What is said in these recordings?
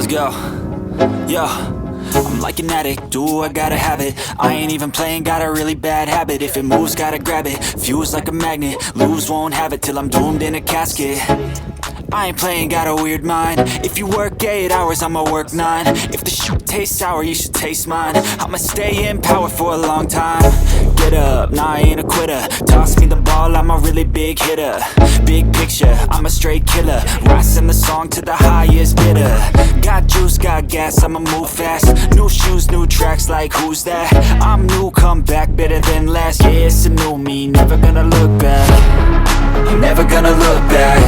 Let's go. Yo, I'm like an addict, do I gotta have it. I ain't even playing, got a really bad habit. If it moves, gotta grab it, fuse like a magnet. Lose, won't have it till I'm doomed in a casket. I ain't playing, got a weird mind. If you work 8 hours, I'ma work 9. If the shoot tastes sour, you should taste mine. I'ma stay in power for a long time. Get up, nah, I ain't a quitter. Toss me the ball, I'm a really big hitter. Big picture, I'm a straight killer. Rising the song to the highest bidder. Got juice, got gas, I'ma move fast. New shoes, new tracks, like who's that? I'm new, come back, better than last. Yeah, it's a new me, never gonna look back. I'm never gonna look back.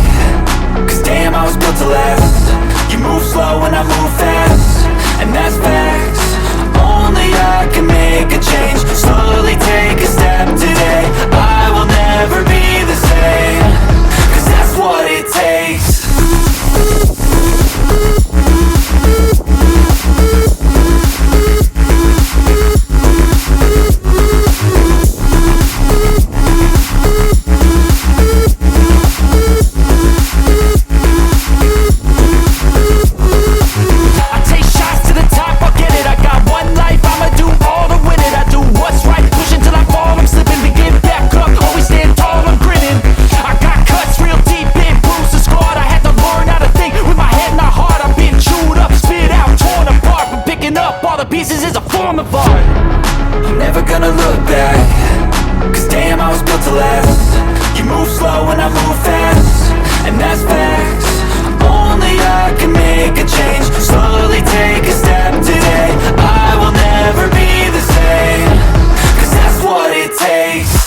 Cause damn, I was built to last. You move slow and I move fast, and that's facts. Only I can make a change. Slowly take a step today. I will never be the same. Cause that's what it takes. Pieces is a form of art. I'm never gonna look back. Cause damn, I was built to last. You move slow and I move fast, and that's facts. Only I can make a change. Slowly take a step today. I will never be the same. Cause that's what it takes.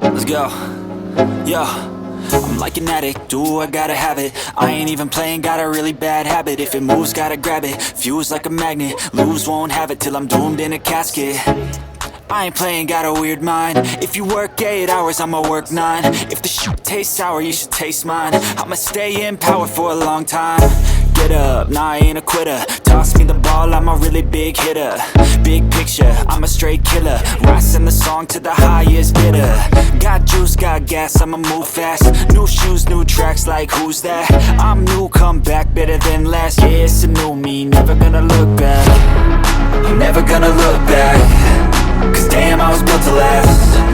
Let's go. Yo, I'm like an addict, do I gotta have it. I ain't even playing, got a really bad habit. If it moves, gotta grab it, fuse like a magnet. Lose, won't have it till I'm doomed in a casket. I ain't playing, got a weird mind. If you work 8 hours, I'ma work 9. If the shoot tastes sour, you should taste mine. I'ma stay in power for a long time. Get up, nah, I ain't a quitter. Toss me the ball, I'm a really big hitter. Big picture, I'm a straight killer. Rising the song to the highest bidder. Got juice, got gas, I'ma move fast. New shoes, new tracks, like who's that? I'm new, come back, better than last. Yeah, it's a new me, never gonna look back. I'm never gonna look back. Cause damn, I was built to last.